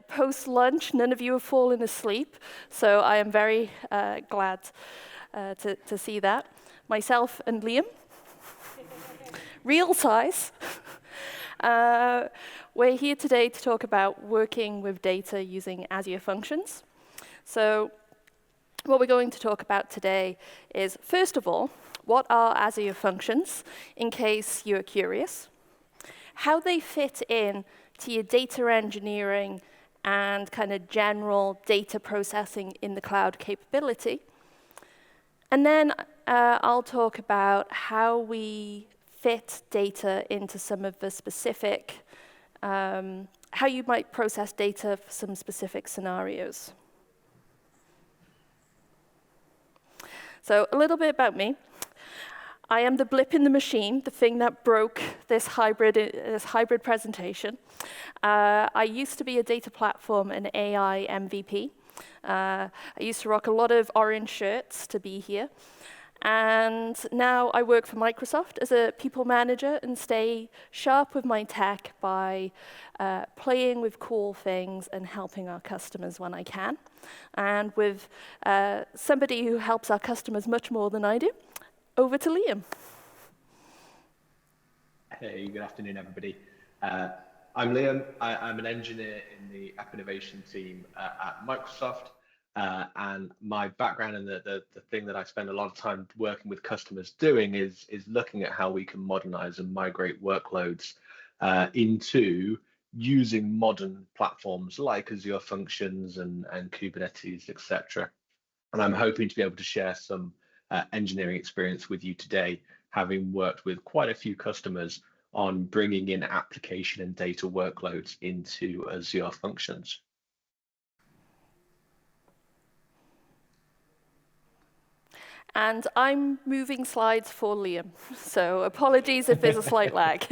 Post-lunch, none of you have fallen asleep, so I am very glad to see that. Myself and Liam, real size. We're here today to talk about working with data using Azure Functions. So what we're going to talk about today is, first of all, what are Azure Functions, in case you're curious, how they fit in to your data engineering and kind of general data processing in the cloud capability. And then I'll talk about how we fit data into some of the specific, how you might process data for some specific scenarios. So a little bit about me. I am the blip in the machine, the thing that broke this hybrid presentation. I used to be a data platform and AI MVP. I used to rock a lot of orange shirts to be here. And now I work for Microsoft as a people manager and stay sharp with my tech by playing with cool things and helping our customers when I can. And with somebody who helps our customers much more than I do, over to Liam. Hey, good afternoon, everybody. I'm Liam. I'm an engineer in the app innovation team at Microsoft. And my background and the thing that I spend a lot of time working with customers doing is looking at how we can modernize and migrate workloads into using modern platforms like Azure Functions and Kubernetes, etc. And I'm hoping to be able to share some engineering experience with you today, having worked with quite a few customers on bringing in application and data workloads into Azure Functions. And I'm moving slides for Liam, so apologies if there's a slight lag.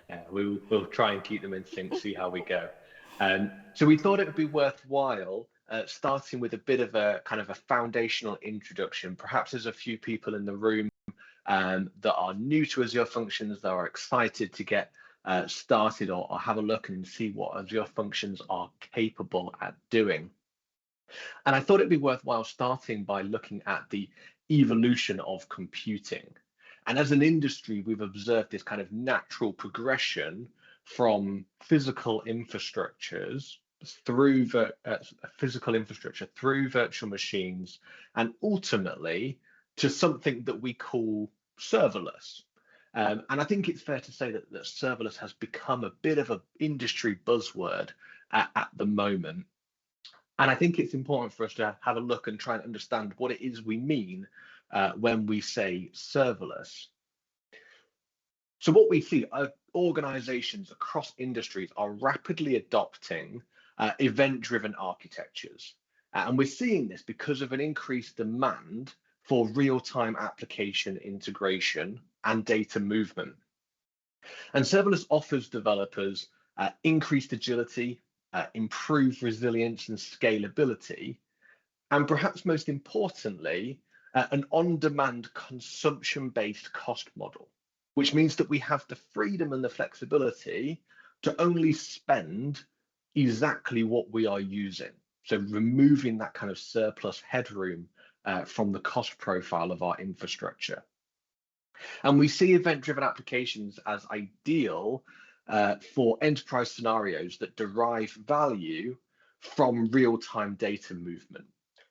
Yeah, we'll try and keep them in sync, see how we go. So we thought it would be worthwhile starting with a bit of a kind of a foundational introduction. Perhaps there's a few people in the room that are new to Azure Functions, that are excited to get started or have a look and see what Azure Functions are capable at doing. And I thought it'd be worthwhile starting by looking at the evolution of computing. And as an industry, we've observed this kind of natural progression from physical infrastructures through physical infrastructure, through virtual machines, and ultimately to something that we call serverless. And I think it's fair to say that serverless has become a bit of an industry buzzword at the moment. And I think it's important for us to have a look and try and understand what it is we mean when we say serverless. So what we see are organizations across industries are rapidly adopting event-driven architectures. And we're seeing this because of an increased demand for real-time application integration and data movement. And serverless offers developers increased agility, improved resilience and scalability, and perhaps most importantly, an on-demand consumption-based cost model, which means that we have the freedom and the flexibility to only spend exactly what we are using. So removing that kind of surplus headroom from the cost profile of our infrastructure. And we see event-driven applications as ideal for enterprise scenarios that derive value from real-time data movement.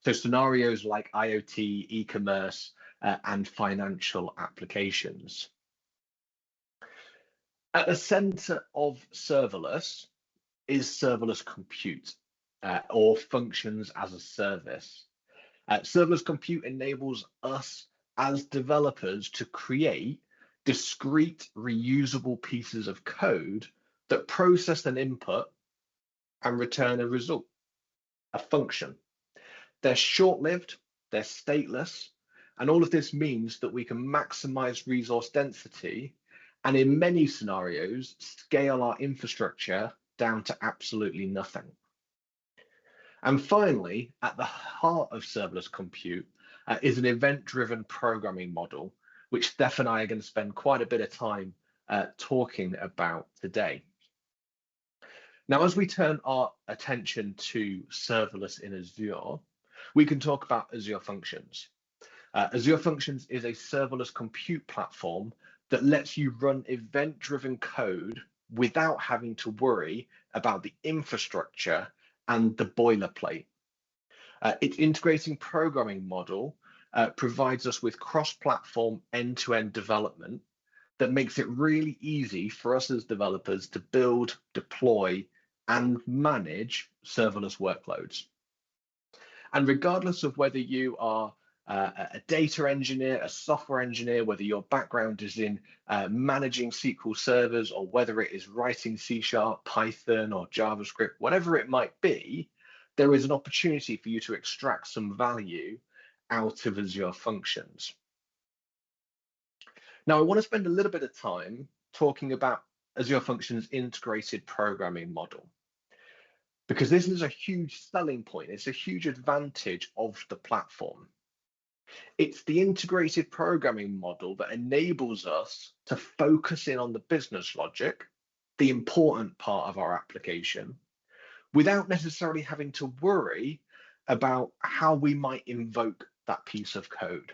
So scenarios like IoT, e-commerce, and financial applications. At the center of serverless is serverless compute, or functions as a service. Serverless compute enables us as developers to create discrete, reusable pieces of code that process an input and return a result, a function. They're short-lived, they're stateless, and all of this means that we can maximize resource density and in many scenarios, scale our infrastructure down to absolutely nothing. And finally, at the heart of serverless compute is an event-driven programming model, which Steph and I are going to spend quite a bit of time talking about today. Now, as we turn our attention to serverless in Azure, we can talk about Azure Functions. Azure Functions is a serverless compute platform that lets you run event-driven code without having to worry about the infrastructure and the boilerplate. Its integrating programming model provides us with cross-platform end-to-end development that makes it really easy for us as developers to build, deploy, and manage serverless workloads. And regardless of whether you are a data engineer, a software engineer, whether your background is in managing SQL servers, or whether it is writing C#, Python, or JavaScript, whatever it might be, there is an opportunity for you to extract some value out of Azure Functions. Now, I want to spend a little bit of time talking about Azure Functions integrated programming model, because this is a huge selling point. It's a huge advantage of the platform. It's the integrated programming model that enables us to focus in on the business logic, the important part of our application, without necessarily having to worry about how we might invoke that piece of code,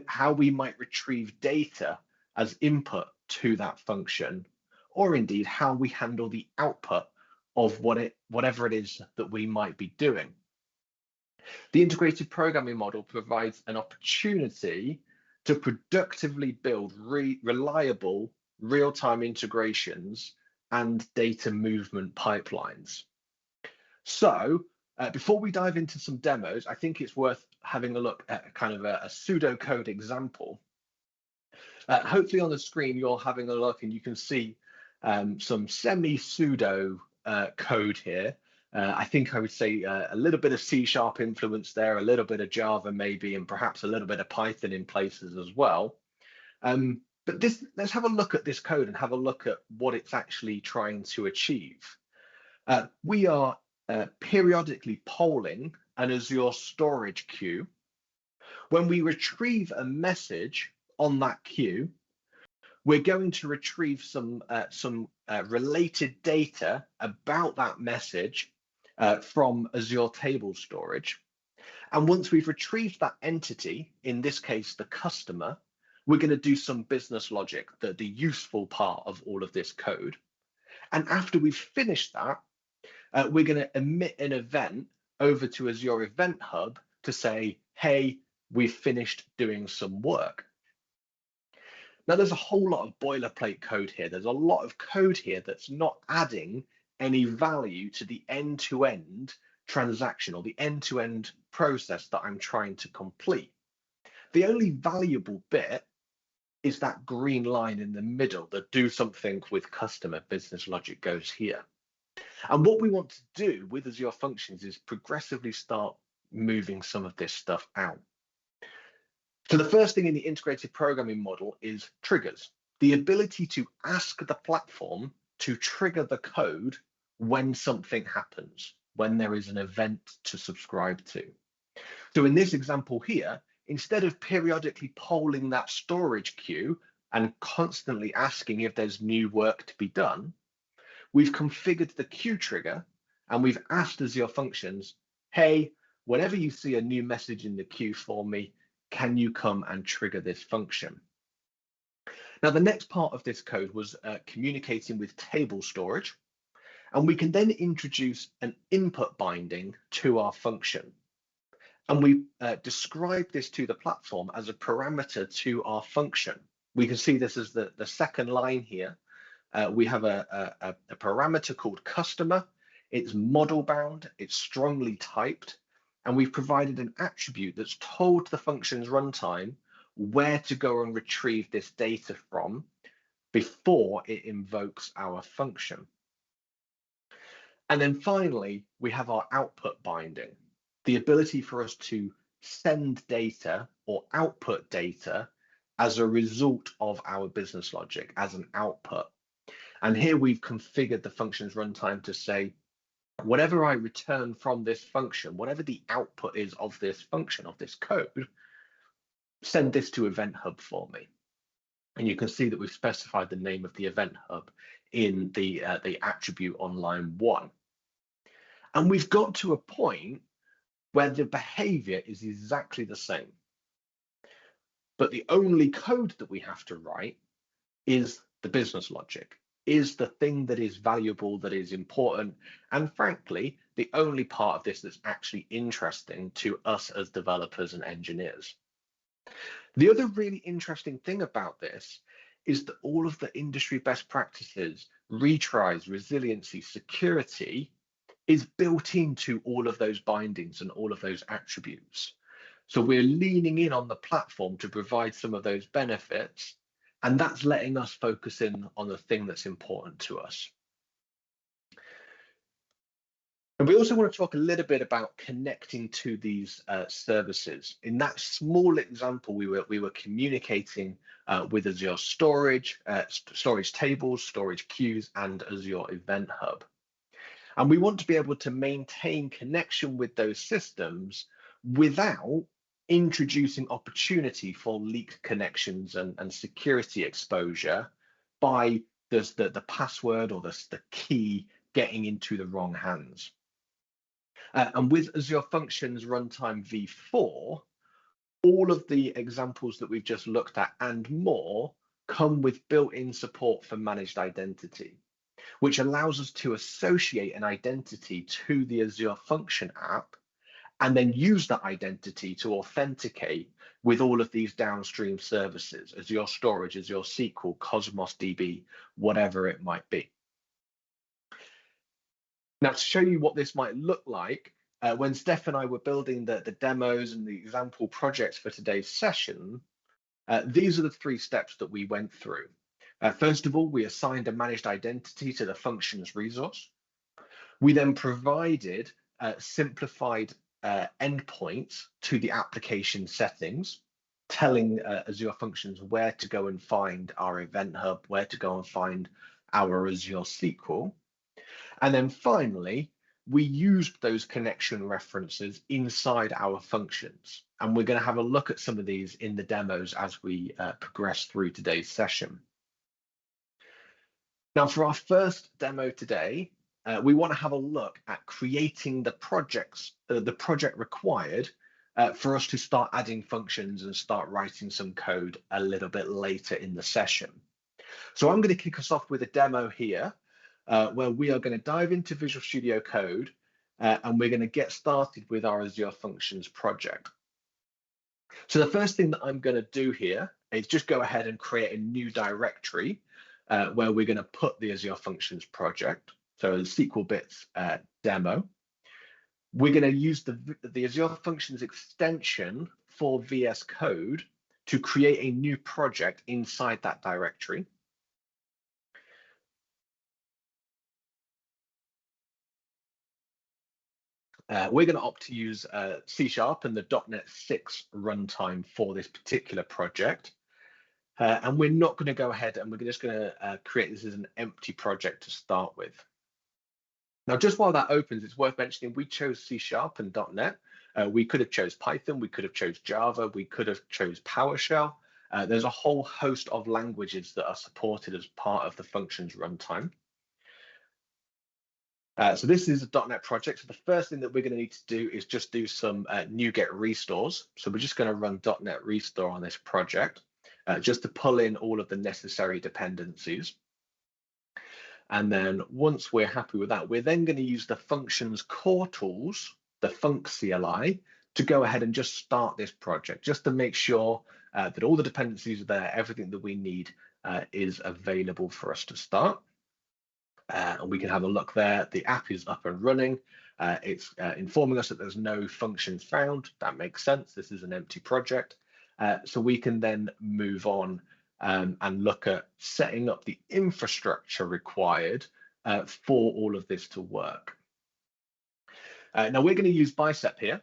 how we might retrieve data as input to that function, or indeed how we handle the output of whatever it is that we might be doing. The integrated programming model provides an opportunity to productively build reliable real-time integrations and data movement pipelines. So before we dive into some demos, I think it's worth having a look at kind of a pseudocode example. Hopefully on the screen, you're having a look and you can see some semi-pseudo code here. I think I would say a little bit of C# influence there, a little bit of Java maybe, and perhaps a little bit of Python in places as well. But let's have a look at this code and have a look at what it's actually trying to achieve. We are periodically polling an Azure storage queue. When we retrieve a message on that queue, we're going to retrieve some related data about that message from Azure Table Storage. And once we've retrieved that entity, in this case, the customer, we're going to do some business logic, the useful part of all of this code. And after we've finished that, we're going to emit an event over to Azure Event Hub to say, hey, we've finished doing some work. Now, there's a whole lot of boilerplate code here. There's a lot of code here that's not adding any value to the end-to-end transaction or the end-to-end process that I'm trying to complete. The only valuable bit is that green line in the middle, the do something with customer business logic goes here. And what we want to do with Azure Functions is progressively start moving some of this stuff out. So the first thing in the integrated programming model is triggers, the ability to ask the platform to trigger the code when something happens, when there is an event to subscribe to. So in this example here, instead of periodically polling that storage queue and constantly asking if there's new work to be done, we've configured the queue trigger and we've asked Azure Functions, hey, whenever you see a new message in the queue for me, can you come and trigger this function? Now, the next part of this code was communicating with table storage, and we can then introduce an input binding to our function. And we describe this to the platform as a parameter to our function. We can see this as the second line here. We have a parameter called customer. It's model bound, it's strongly typed, and we've provided an attribute that's told the function's runtime where to go and retrieve this data from before it invokes our function. And then finally, we have our output binding, the ability for us to send data or output data as a result of our business logic, as an output. And here we've configured the function's runtime to say, whatever I return from this function, whatever the output is of this function, of this code, send this to Event Hub for me. And you can see that we've specified the name of the Event Hub in the attribute on line 1. And we've got to a point where the behavior is exactly the same. But the only code that we have to write is the business logic, is the thing that is valuable, that is important, and frankly, the only part of this that's actually interesting to us as developers and engineers. The other really interesting thing about this is that all of the industry best practices, retries, resiliency, security is built into all of those bindings and all of those attributes. So we're leaning in on the platform to provide some of those benefits, and that's letting us focus in on the thing that's important to us. And we also want to talk a little bit about connecting to these services. In that small example, we were communicating with Azure Storage, storage tables, storage queues, and Azure Event Hub. And we want to be able to maintain connection with those systems without introducing opportunity for leaked connections and security exposure by the password or the key getting into the wrong hands. And with Azure Functions Runtime v4, all of the examples that we've just looked at and more come with built-in support for managed identity, which allows us to associate an identity to the Azure Function app and then use that identity to authenticate with all of these downstream services, Azure Storage, Azure SQL, Cosmos DB, whatever it might be. Now, to show you what this might look like, when Steph and I were building the demos and the example projects for today's session, these are the 3 steps that we went through. First of all, we assigned a managed identity to the functions resource. We then provided simplified endpoints to the application settings, telling Azure Functions where to go and find our Event Hub, where to go and find our Azure SQL. And then finally, we used those connection references inside our functions. And we're going to have a look at some of these in the demos as we progress through today's session. Now, for our first demo today, we want to have a look at creating the project required for us to start adding functions and start writing some code a little bit later in the session. So I'm going to kick us off with a demo here where we are going to dive into Visual Studio Code and we're going to get started with our Azure Functions project. So the first thing that I'm going to do here is just go ahead and create a new directory where we're going to put the Azure Functions project. So the SQL bits demo. We're going to use the Azure Functions extension for VS Code to create a new project inside that directory. We're going to opt to use C# and the .NET 6 runtime for this particular project. And we're not going to go ahead and we're just going to create this as an empty project to start with. Now, just while that opens, it's worth mentioning we chose C# and .NET. We could have chose Python, we could have chose Java, we could have chose PowerShell. There's a whole host of languages that are supported as part of the functions runtime. So this is a .NET project. So the first thing that we're going to need to do is just do some NuGet restores. So we're just going to run .NET restore on this project just to pull in all of the necessary dependencies. And then once we're happy with that, we're then going to use the functions core tools, the func CLI, to go ahead and just start this project, just to make sure that all the dependencies are there, everything that we need is available for us to start. And we can have a look there. The app is up and running. It's informing us that there's no functions found. That makes sense. This is an empty project. So we can then move on and look at setting up the infrastructure required for all of this to work. Now we're going to use Bicep here.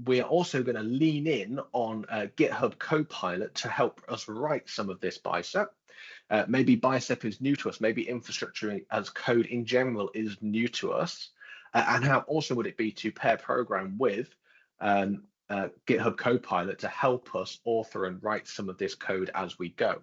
We are also going to lean in on GitHub Copilot to help us write some of this Bicep. Maybe Bicep is new to us, maybe infrastructure as code in general is new to us. And how awesome would it be to pair program with GitHub Copilot to help us author and write some of this code as we go.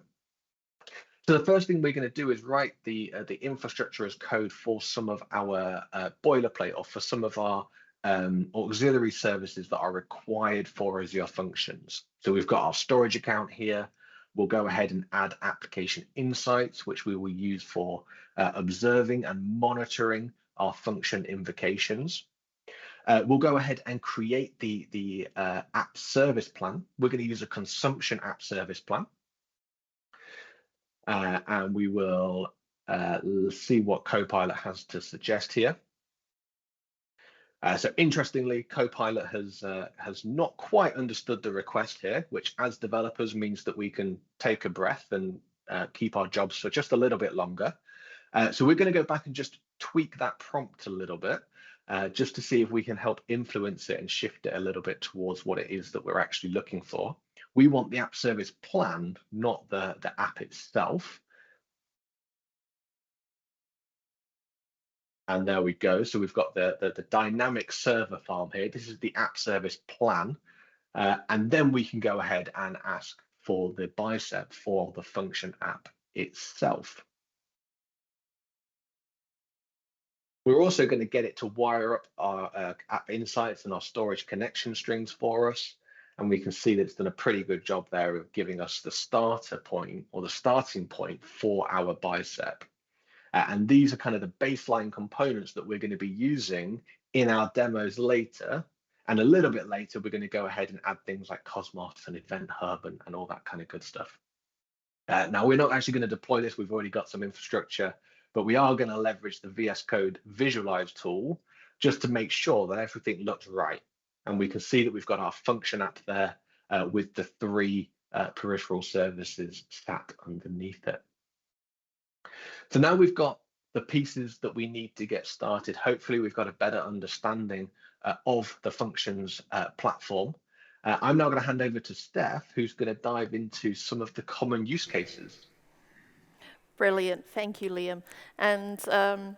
So the first thing we're going to do is write the infrastructure as code for some of our boilerplate, or for some of our auxiliary services that are required for Azure Functions. So we've got our storage account here. We'll go ahead and add application insights, which we will use for observing and monitoring our function invocations. We'll go ahead and create the app service plan. We're going to use a consumption app service plan. And we will see what Copilot has to suggest here. So interestingly, Copilot has not quite understood the request here, which as developers means that we can take a breath and keep our jobs for just a little bit longer. So we're going to go back and just tweak that prompt a little bit, just to see if we can help influence it and shift it a little bit towards what it is that we're actually looking for. We want the app service plan, not the app itself. And there we go. So we've got the dynamic server farm here. This is the app service plan. And then we can go ahead and ask for the bicep for the function app itself. We're also going to get it to wire up our app insights and our storage connection strings for us. And we can see that it's done a pretty good job there of giving us the starter point, or the starting point for our bicep. And these are kind of the baseline components that we're going to be using in our demos later. And a little bit later, we're going to go ahead and add things like Cosmos and Event Hub and all that kind of good stuff. Now, we're not actually going to deploy this. We've already got some infrastructure, but we are going to leverage the VS Code Visualize tool just to make sure that everything looks right. And we can see that we've got our function app there with the 3 peripheral services sat underneath it. So now we've got the pieces that we need to get started. Hopefully we've got a better understanding of the functions platform. I'm now going to hand over to Steph, who's going to dive into some of the common use cases. Brilliant. Thank you, Liam. And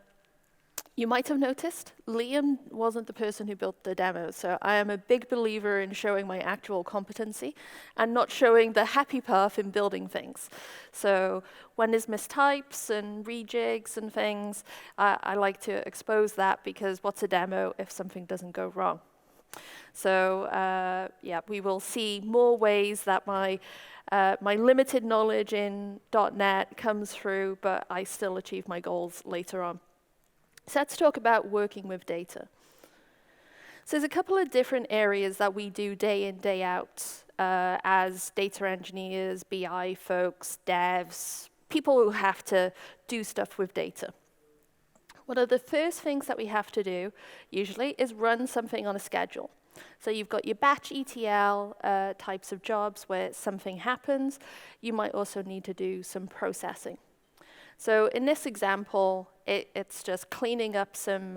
you might have noticed, Liam wasn't the person who built the demo, so I am a big believer in showing my actual competency and not showing the happy path in building things. So when there's mistypes and rejigs and things, I like to expose that, because what's a demo if something doesn't go wrong? So yeah, we will see more ways that my limited knowledge in .NET comes through, but I still achieve my goals later on. So let's talk about working with data. So there's a couple of different areas that we do day in, day out as data engineers, BI folks, devs, people who have to do stuff with data. One of the first things that we have to do, usually, is run something on a schedule. So you've got your batch ETL types of jobs where something happens. You might also need to do some processing. So in this example, it's just cleaning up some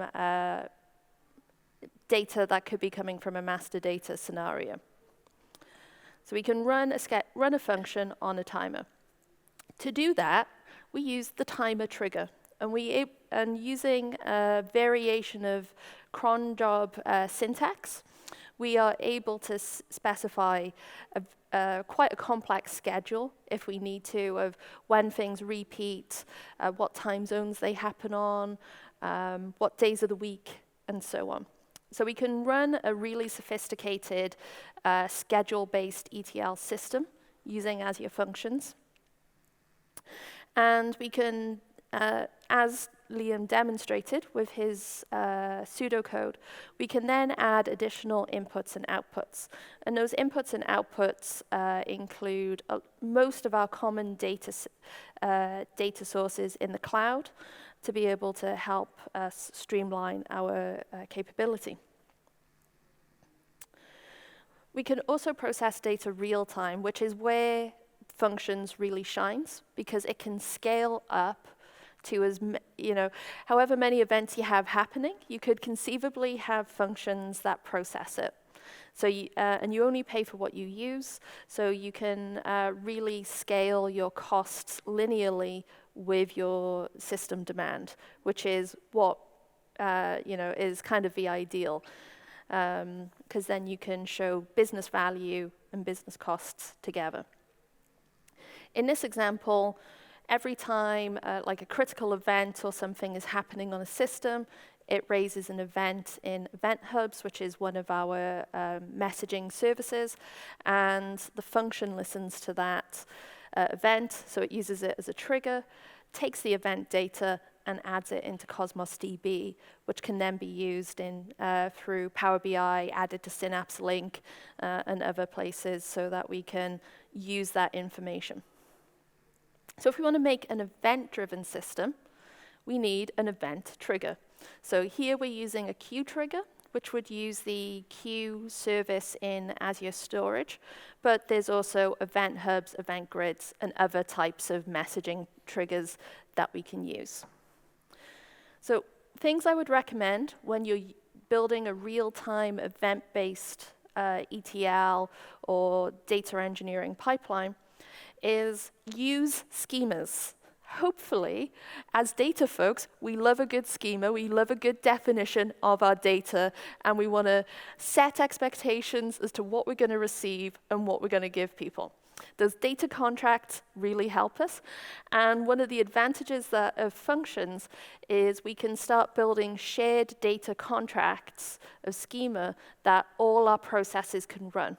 data that could be coming from a master data scenario. So we can run a function on a timer. To do that, we use the timer trigger. And using a variation of cron job syntax, we are able to specify quite a complex schedule, if we need to, of when things repeat, what time zones they happen on, what days of the week, and so on. So we can run a really sophisticated schedule-based ETL system using Azure Functions. And we can, as Liam demonstrated with his pseudocode, we can then add additional inputs and outputs. And those inputs and outputs include most of our common data sources in the cloud to be able to help us streamline our capability. We can also process data real time, which is where Functions really shines, because it can scale up to however many events you have happening. You could conceivably have functions that process it. So and you only pay for what you use, so you can really scale your costs linearly with your system demand, which is what is kind of the ideal, because then you can show business value and business costs together. In this example, every time like a critical event or something is happening on a system, it raises an event in Event Hubs, which is one of our messaging services, and the function listens to that event, so it uses it as a trigger, takes the event data, and adds it into Cosmos DB, which can then be used in through Power BI, added to Synapse Link, and other places so that we can use that information. So if we want to make an event-driven system, we need an event trigger. So here we're using a queue trigger, which would use the queue service in Azure Storage, but there's also event hubs, event grids, and other types of messaging triggers that we can use. So things I would recommend when you're building a real-time event-based ETL or data engineering pipeline is use schemas. Hopefully, as data folks, we love a good schema, we love a good definition of our data, and we want to set expectations as to what we're going to receive and what we're going to give people. Those data contracts really help us, and one of the advantages of functions is we can start building shared data contracts of schema that all our processes can run.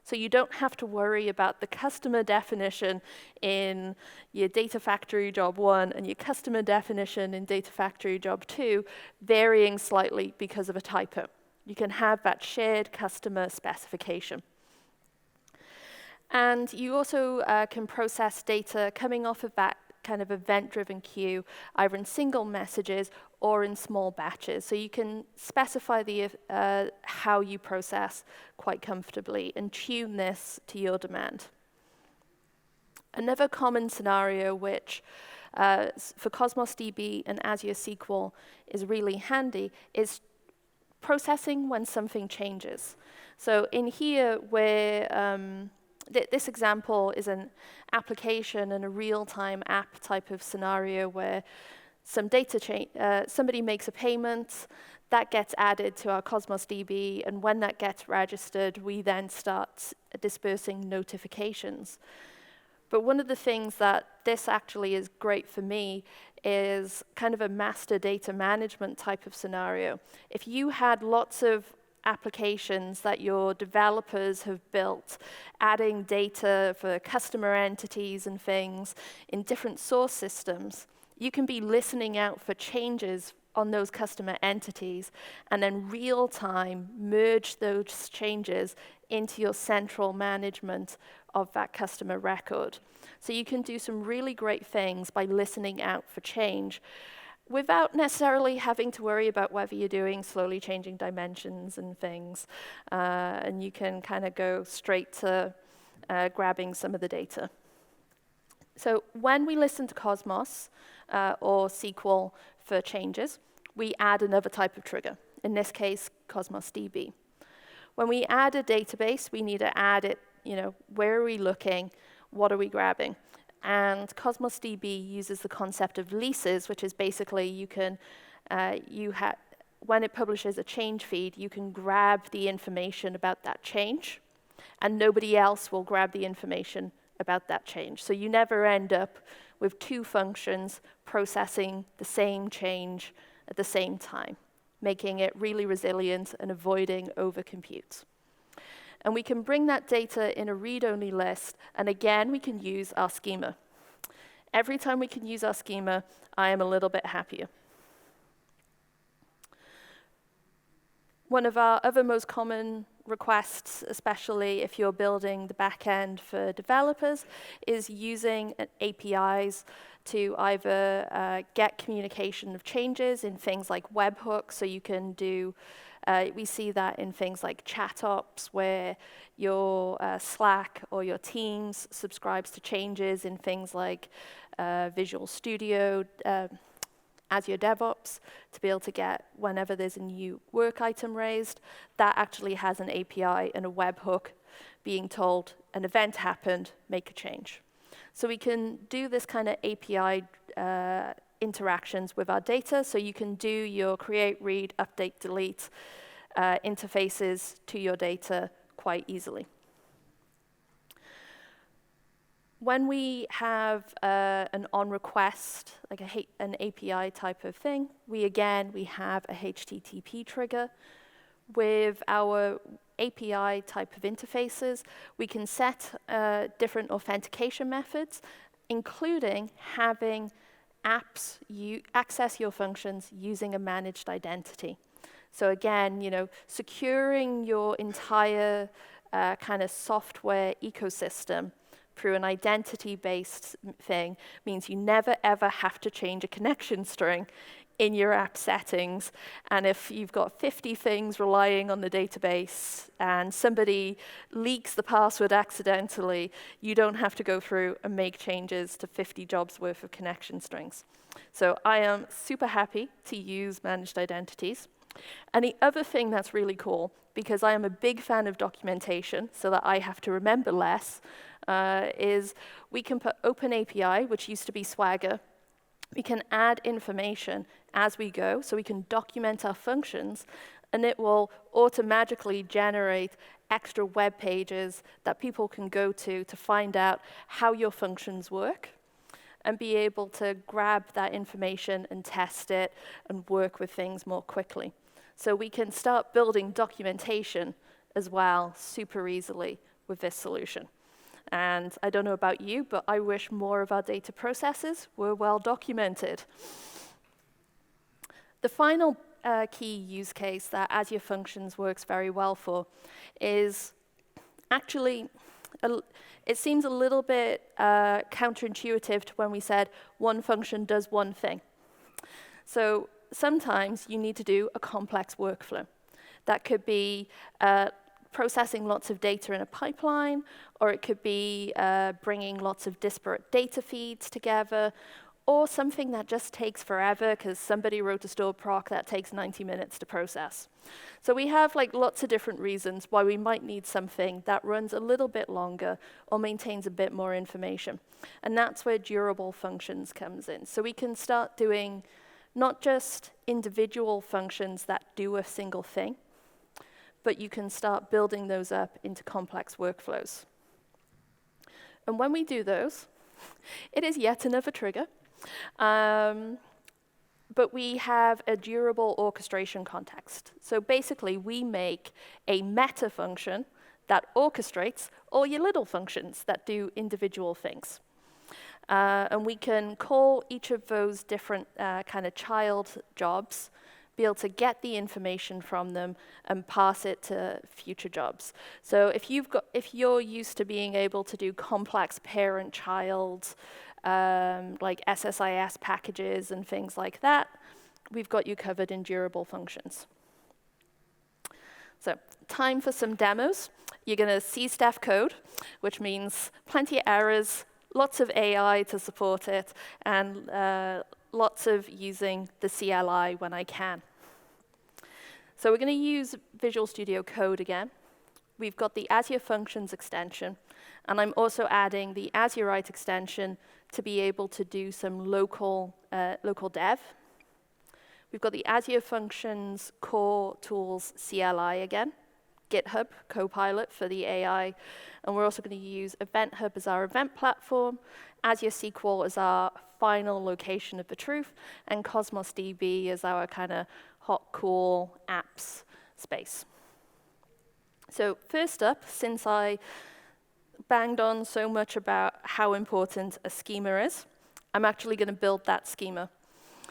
So you don't have to worry about the customer definition in your Data Factory Job 1 and your customer definition in Data Factory Job 2 varying slightly because of a typo. You can have that shared customer specification. And you also can process data coming off of that kind of event-driven queue, either in single messages or in small batches. So you can specify how you process quite comfortably and tune this to your demand. Another common scenario which for Cosmos DB and Azure SQL is really handy is processing when something changes. So in here where this example is an application and a real-time app type of scenario where some data somebody makes a payment, that gets added to our Cosmos DB, and when that gets registered, we then start dispersing notifications. But one of the things that this actually is great for me is kind of a master data management type of scenario. If you had lots of applications that your developers have built, adding data for customer entities and things in different source systems, you can be listening out for changes on those customer entities and then real-time merge those changes into your central management of that customer record. So you can do some really great things by listening out for change without necessarily having to worry about whether you're doing slowly changing dimensions and things. And you can kind of go straight to grabbing some of the data. So when we listen to Cosmos or SQL for changes, we add another type of trigger, in this case, Cosmos DB. When we add a database, we need to add it, where are we looking, what are we grabbing? And Cosmos DB uses the concept of leases, which is basically you can, when it publishes a change feed, you can grab the information about that change, and nobody else will grab the information about that change. So you never end up with two functions processing the same change at the same time, making it really resilient and avoiding overcompute. And we can bring that data in a read-only list, and again, we can use our schema. Every time we can use our schema, I am a little bit happier. One of our other most common requests, especially if you're building the back end for developers, is using APIs to either get communication of changes in things like webhooks, so you can do we see that in things like chat ops, where your Slack or your Teams subscribes to changes in things like Visual Studio, Azure DevOps, to be able to get, whenever there's a new work item raised, that actually has an API and a webhook being told an event happened, make a change. So we can do this kind of API interactions with our data, so you can do your create, read, update, delete interfaces to your data quite easily. when we have an on request, like an API type of thing, we have a HTTP trigger. With our API type of interfaces, we can set different authentication methods, including having apps access your functions using a managed identity. So again, securing your entire kind of software ecosystem through an identity-based thing means you never ever have to change a connection string in your app settings. And if you've got 50 things relying on the database and somebody leaks the password accidentally, you don't have to go through and make changes to 50 jobs worth of connection strings. So I am super happy to use managed identities. And the other thing that's really cool, because I am a big fan of documentation so that I have to remember less, is we can put OpenAPI, which used to be Swagger. We can add information as we go, so we can document our functions, and it will automatically generate extra web pages that people can go to find out how your functions work, and be able to grab that information and test it and work with things more quickly. So we can start building documentation as well super easily with this solution. And I don't know about you, but I wish more of our data processes were well documented. The final key use case that Azure Functions works very well for is actually, it seems a little bit counterintuitive to when we said one function does one thing. So sometimes you need to do a complex workflow. That could be processing lots of data in a pipeline, or it could be bringing lots of disparate data feeds together, or something that just takes forever because somebody wrote a stored proc that takes 90 minutes to process. So we have lots of different reasons why we might need something that runs a little bit longer or maintains a bit more information. And that's where durable functions comes in. So we can start doing not just individual functions that do a single thing, but you can start building those up into complex workflows. And when we do those, it is yet another trigger, but we have a durable orchestration context. So basically, we make a meta function that orchestrates all your little functions that do individual things. And we can call each of those different kind of child jobs, be able to get the information from them and pass it to future jobs. So if you're used to being able to do complex parent-child, like SSIS packages and things like that, we've got you covered in durable functions. So time for some demos. You're going to see Steph code, which means plenty of errors, lots of AI to support it, and lots of using the CLI when I can. So we're going to use Visual Studio Code again. We've got the Azure Functions extension, and I'm also adding the Azurite extension to be able to do some local dev. We've got the Azure Functions Core Tools CLI again, GitHub Copilot for the AI, and we're also going to use Event Hub as our event platform, Azure SQL as our final location of the truth, and Cosmos DB as our kind of hot, cool apps space. So first up, since I banged on so much about how important a schema is, I'm actually going to build that schema.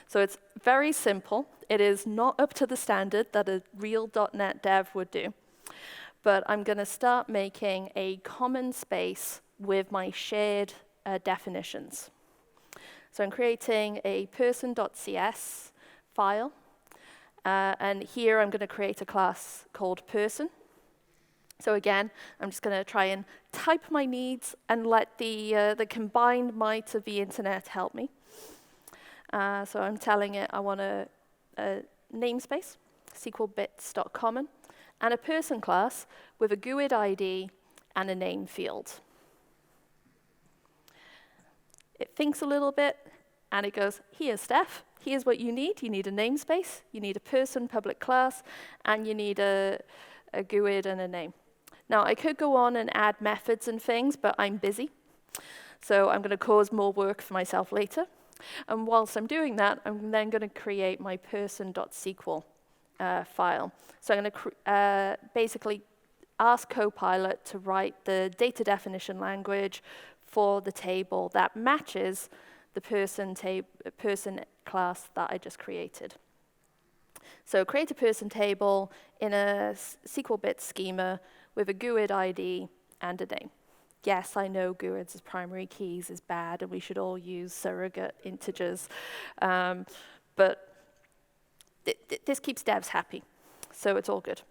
So it's very simple. It is not up to the standard that a real .NET dev would do. But I'm going to start making a common space with my shared definitions. So I'm creating a person.cs file. And here I'm going to create a class called person. So again, I'm just going to try and type my needs and let the combined might of the internet help me. So I'm telling it I want a namespace, SQLbits.common, and a person class with a GUID ID and a name field. It thinks a little bit, and it goes, here's Steph. Here's what you need. You need a namespace, you need a person public class, and you need a GUID and a name. Now, I could go on and add methods and things, but I'm busy. So I'm going to cause more work for myself later. And whilst I'm doing that, I'm then going to create my person.sql file. So I'm going to basically ask Copilot to write the data definition language for the table that matches the person class that I just created. So create a person table in a SQL bit schema with a GUID ID and a name. Yes, I know GUIDs as primary keys is bad, and we should all use surrogate integers, but this keeps devs happy, so it's all good.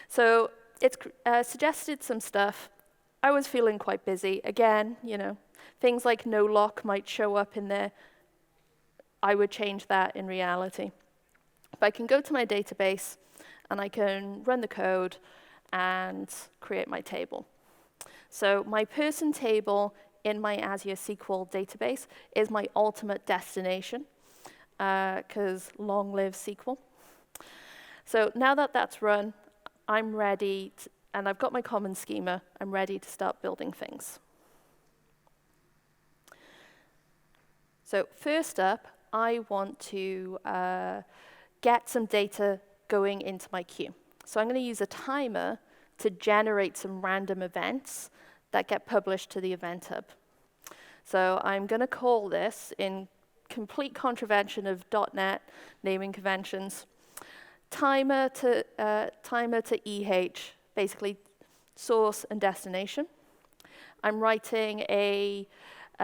So it's suggested some stuff. I was feeling quite busy. Again, things like no lock might show up in there. I would change that in reality. But I can go to my database, and I can run the code and create my table. So my person table in my Azure SQL database is my ultimate destination, because long live SQL. So now that that's run, I'm ready, and I've got my common schema, I'm ready to start building things. So first up, I want to get some data going into my queue. So I'm going to use a timer to generate some random events that get published to the Event Hub. So I'm going to call this, in complete contravention of .NET naming conventions, timer to EH, basically source and destination. I'm writing a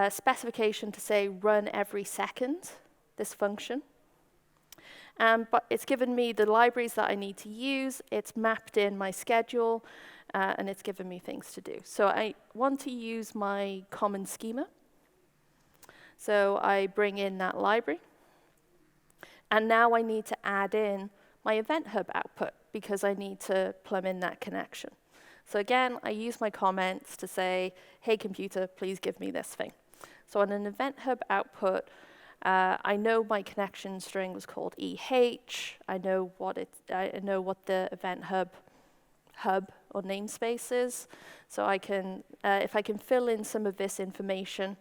specification to say run every second, this function. But it's given me the libraries that I need to use, it's mapped in my schedule, and it's given me things to do. So I want to use my common schema. So I bring in that library. And now I need to add in my Event Hub output, because I need to plumb in that connection. So again, I use my comments to say, hey, computer, please give me this thing. So on an Event Hub output, I know my connection string was called EH. I know what the Event Hub or namespace is. So I can, if I can fill in some of this information,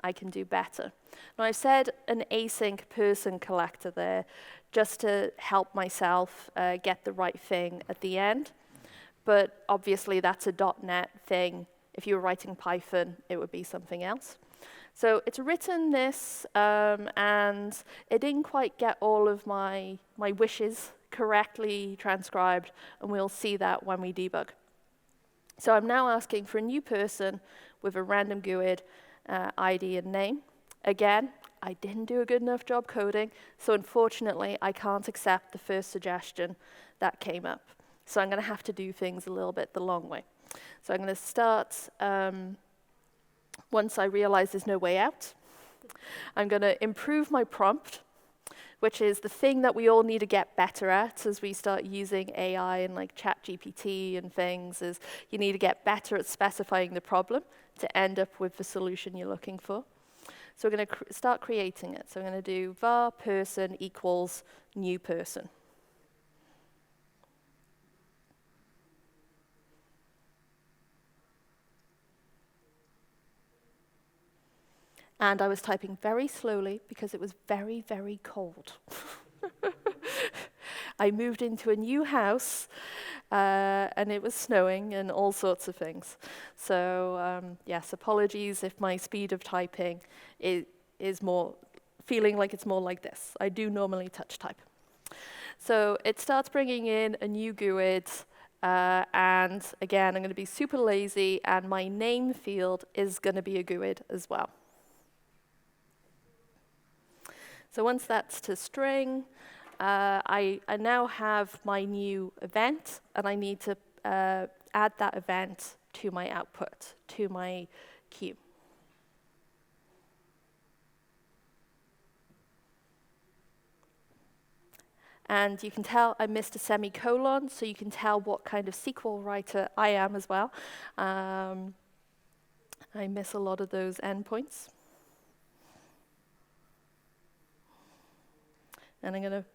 I can do better. Now I've said an async person collector there, just to help myself get the right thing at the end. But obviously that's a .NET thing. If you were writing Python, it would be something else. So it's written this, and it didn't quite get all of my wishes correctly transcribed, and we'll see that when we debug. So I'm now asking for a new person with a random GUID ID and name. Again, I didn't do a good enough job coding, so unfortunately I can't accept the first suggestion that came up. So I'm going to have to do things a little bit the long way. So I'm going to start, once I realize there's no way out, I'm going to improve my prompt, which is the thing that we all need to get better at as we start using AI and like ChatGPT and things, is you need to get better at specifying the problem to end up with the solution you're looking for. So we're going to start creating it. So I'm going to do var person equals new person. And I was typing very slowly because it was very, very cold. I moved into a new house, and it was snowing and all sorts of things. So yes, apologies if my speed of typing is more, feeling like it's more like this. I do normally touch type. So it starts bringing in a new GUID, and again, I'm going to be super lazy, and my name field is going to be a GUID as well. So once that's to string, I now have my new event, and I need to add that event to my output, to my queue. And you can tell I missed a semicolon, so you can tell what kind of SQL writer I am as well. I miss a lot of those endpoints. And I'm going to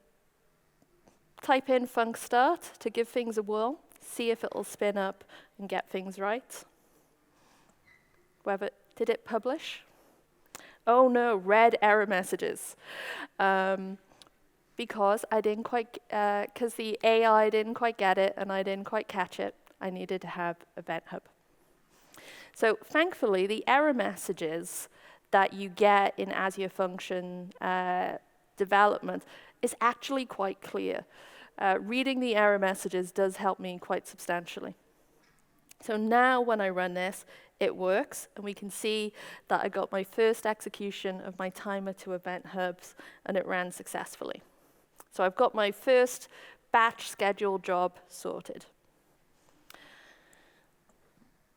type in func start to give things a whirl, see if it'll spin up and get things right. Did it publish? Oh no, red error messages. Because I didn't quite, because the AI didn't quite get it and I didn't quite catch it, I needed to have Event Hub. So thankfully, the error messages that you get in Azure Function development is actually quite clear. Reading the error messages does help me quite substantially. So now when I run this, it works, and we can see that I got my first execution of my timer to event hubs, and it ran successfully. So I've got my first batch schedule job sorted.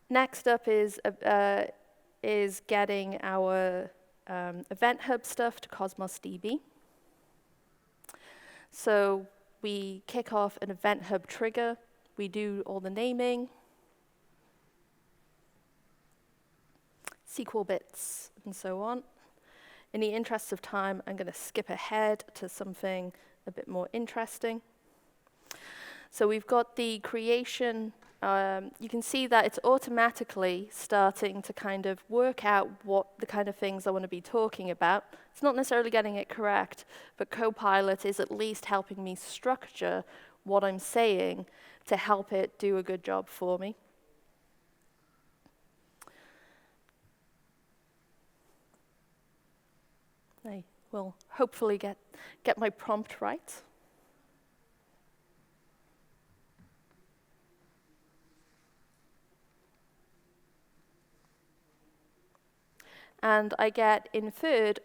Next up is getting our Event Hub stuff to Cosmos DB. So we kick off an Event Hub trigger. We do all the naming, SQL bits, and so on. In the interest of time, I'm going to skip ahead to something a bit more interesting. So we've got the creation. You can see that it's automatically starting to kind of work out what the kind of things I want to be talking about. It's not necessarily getting it correct, but Copilot is at least helping me structure what I'm saying to help it do a good job for me. I will hopefully get my prompt right. And I get inferred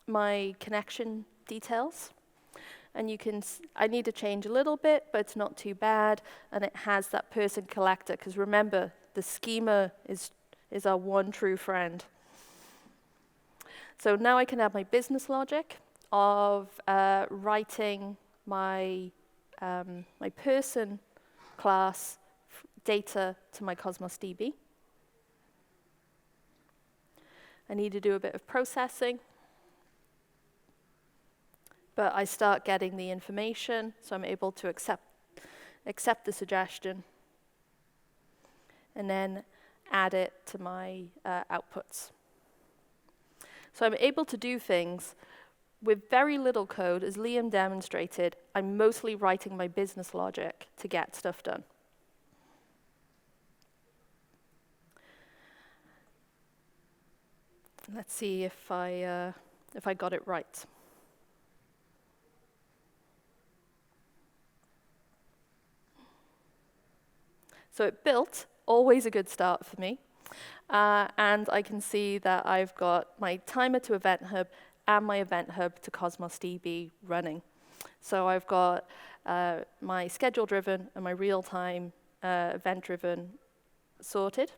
my connection details. And you can, I need to change a little bit, but it's not too bad. And it has that person collector, because remember, the schema is our one true friend. So now I can add my business logic of writing my person class data to my Cosmos DB. I need to do a bit of processing, but I start getting the information, so I'm able to accept the suggestion, and then add it to my outputs. So I'm able to do things with very little code. As Liam demonstrated, I'm mostly writing my business logic to get stuff done. Let's see if I got it right. So it built, always a good start for me. And I can see that I've got my timer to Event Hub and my Event Hub to Cosmos DB running. So I've got my schedule-driven and my real-time event-driven sorted.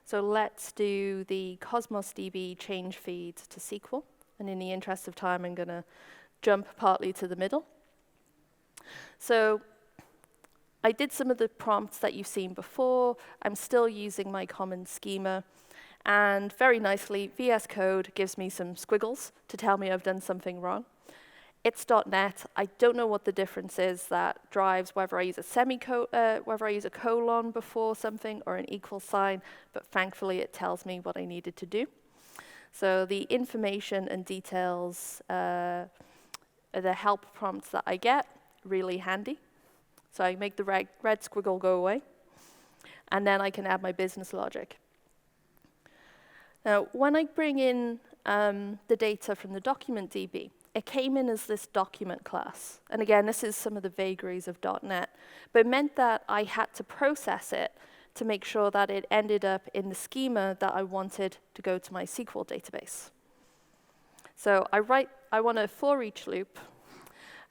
So let's do the Cosmos DB change feeds to SQL. And in the interest of time, I'm going to jump partly to the middle. So I did some of the prompts that you've seen before. I'm still using my common schema. And very nicely, VS Code gives me some squiggles to tell me I've done something wrong. It's .NET. I don't know what the difference is that drives whether I use whether I use a colon before something or an equal sign, but thankfully it tells me what I needed to do. So the information and details, the help prompts that I get, really handy. So I make the red squiggle go away, and then I can add my business logic. Now, when I bring in the data from the document DB, it came in as this document class. And again, this is some of the vagaries of .NET, but it meant that I had to process it to make sure that it ended up in the schema that I wanted to go to my SQL database. So I want a for each loop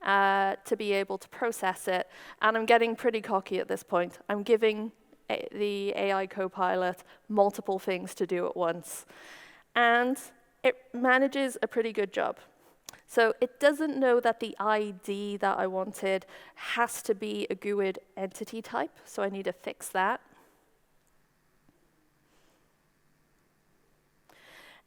to be able to process it, and I'm getting pretty cocky at this point. I'm giving the AI Copilot multiple things to do at once, and it manages a pretty good job. So it doesn't know that the ID that I wanted has to be a GUID entity type, so I need to fix that.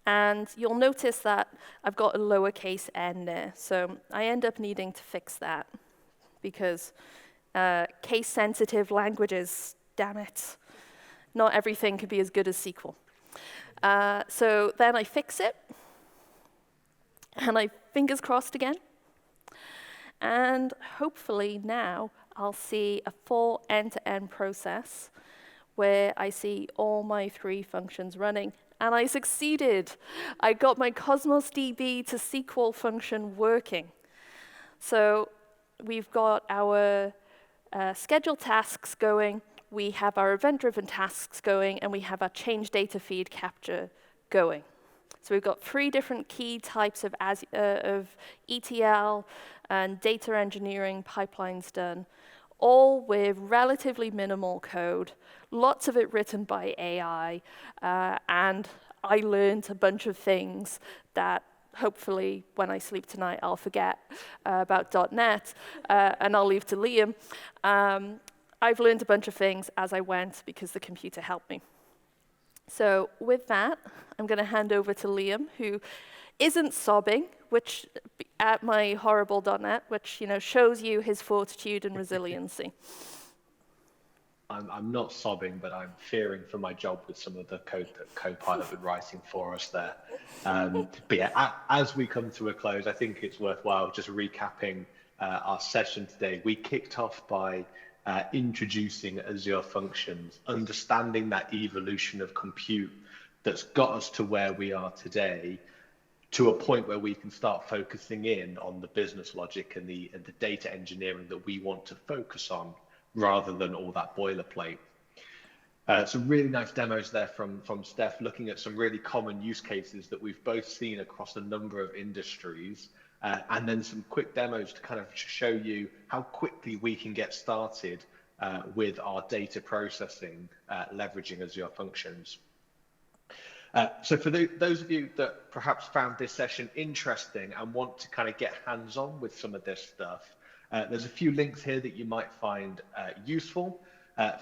And you'll notice that I've got a lowercase n there, so I end up needing to fix that because case-sensitive languages, damn it, not everything can be as good as SQL. So then I fix it, and I fingers crossed again. And hopefully now I'll see a full end-to-end process where I see all my 3 functions running. And I succeeded. I got my Cosmos DB to SQL function working. So we've got our scheduled tasks going, we have our event-driven tasks going, and we have our change data feed capture going. So we've got 3 different key types of ETL and data engineering pipelines done, all with relatively minimal code, lots of it written by AI, and I learned a bunch of things that hopefully when I sleep tonight I'll forget about .NET, and I'll leave to Liam. I've learned a bunch of things as I went because the computer helped me. So with that, I'm going to hand over to Liam, who isn't sobbing, which at my horrible .NET, which shows you his fortitude and resiliency. I'm not sobbing, but I'm fearing for my job with some of the code that Copilot been writing for us there. But yeah, as we come to a close, I think it's worthwhile just recapping our session today. We kicked off by introducing Azure Functions, understanding that evolution of compute that's got us to where we are today, to a point where we can start focusing in on the business logic and the data engineering that we want to focus on, rather than all that boilerplate. Some really nice demos there from Steph, looking at some really common use cases that we've both seen across a number of industries, and then some quick demos to kind of show you how quickly we can get started with our data processing, leveraging Azure Functions. So for those of you that perhaps found this session interesting and want to kind of get hands-on with some of this stuff, there's a few links here that you might find useful.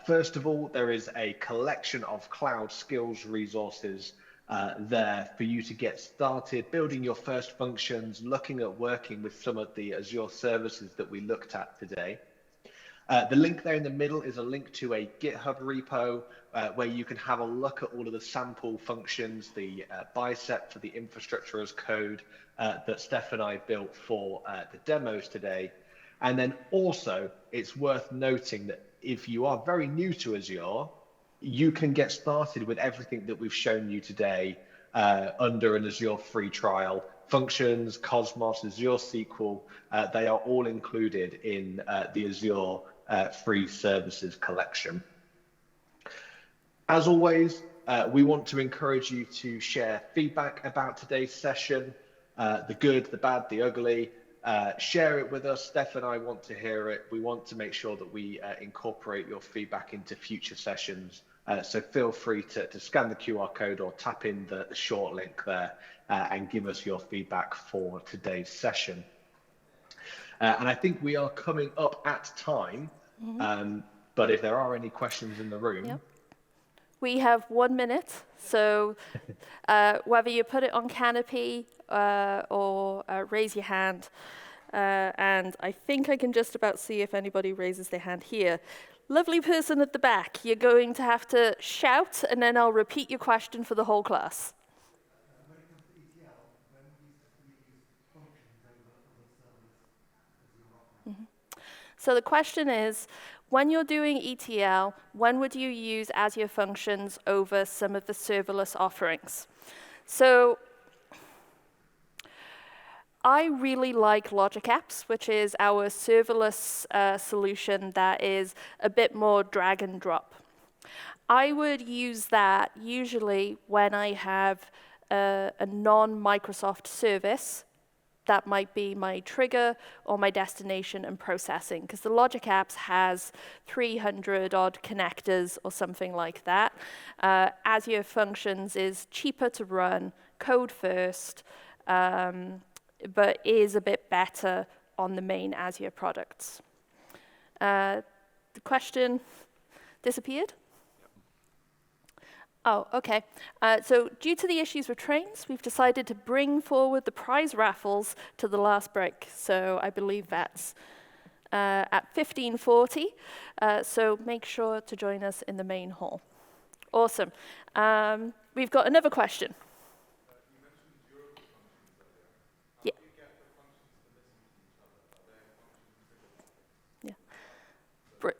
First of all, there is a collection of cloud skills resources there for you to get started building your first functions, looking at working with some of the Azure services that we looked at today. The link there in the middle is a link to a GitHub repo where you can have a look at all of the sample functions, the bicep for the infrastructure as code that Steph and I built for the demos today. And then also, it's worth noting that if you are very new to Azure, you can get started with everything that we've shown you today under an Azure free trial. Functions, Cosmos, Azure SQL, they are all included in the Azure free services collection. As always, we want to encourage you to share feedback about today's session, the good, the bad, the ugly. Share it with us. Steph and I want to hear it. We want to make sure that we incorporate your feedback into future sessions. So feel free to scan the QR code or tap in the short link there and give us your feedback for today's session. And I think we are coming up at time, but if there are any questions in the room. Yep. We have 1 minute, so whether you put it on Canopy or raise your hand, and I think I can just about see if anybody raises their hand here. Lovely person at the back, you're going to have to shout, and then I'll repeat your question for the whole class. When it comes to ETL, when we use functions over other servers as you're offering? So the question is, when you're doing ETL, when would you use Azure Functions over some of the serverless offerings? So I really like Logic Apps, which is our serverless solution that is a bit more drag and drop. I would use that usually when I have a non-Microsoft service that might be my trigger or my destination and processing, because the Logic Apps has 300 odd connectors or something like that. Azure Functions is cheaper to run, code first, but is a bit better on the main Azure products. The question disappeared? Oh, okay. So due to the issues with trains, we've decided to bring forward the prize raffles to the last break. So I believe that's at 15:40. So make sure to join us in the main hall. Awesome. We've got another question. You mentioned durable functions earlier. How Yeah. do you get the functions to listen to each other? Are there functions Yeah. that Br-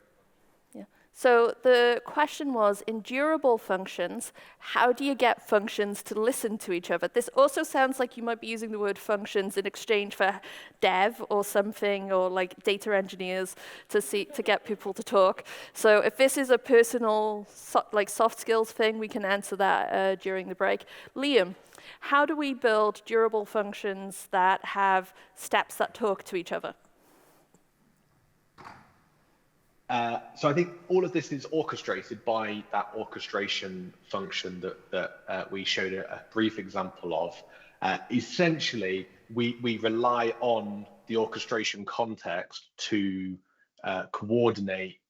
Yeah. So the question was, in durable functions, how do you get functions to listen to each other? This also sounds like you might be using the word functions in exchange for dev or something, or like data engineers to get people to talk. So if this is a personal like soft skills thing, we can answer that during the break. Liam, how do we build durable functions that have steps that talk to each other? So I think all of this is orchestrated by that orchestration function that we showed a brief example of. Essentially, we rely on the orchestration context to coordinate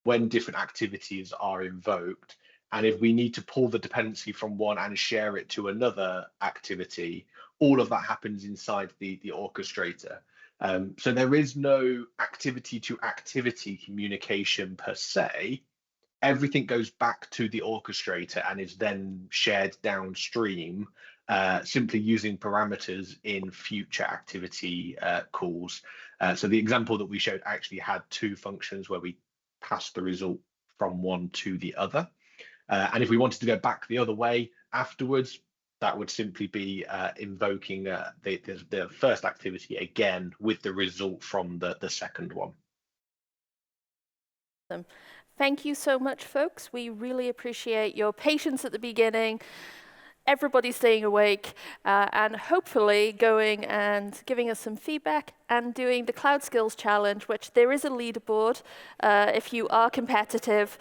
when different activities are invoked. And if we need to pull the dependency from one and share it to another activity, all of that happens inside the orchestrator. So there is no activity to activity communication per se. Everything goes back to the orchestrator and is then shared downstream, simply using parameters in future activity calls. So the example that we showed actually had two functions where we passed the result from one to the other. And if we wanted to go back the other way afterwards, that would simply be invoking the first activity again with the result from the second one. Thank you so much, folks. We really appreciate your patience at the beginning, everybody staying awake, and hopefully going and giving us some feedback and doing the Cloud Skills Challenge, which there is a leaderboard. If you are competitive,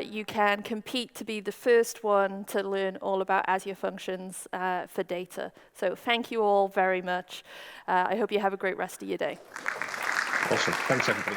you can compete to be the first one to learn all about Azure Functions for data. So thank you all very much. I hope you have a great rest of your day. Awesome. Thanks, everybody.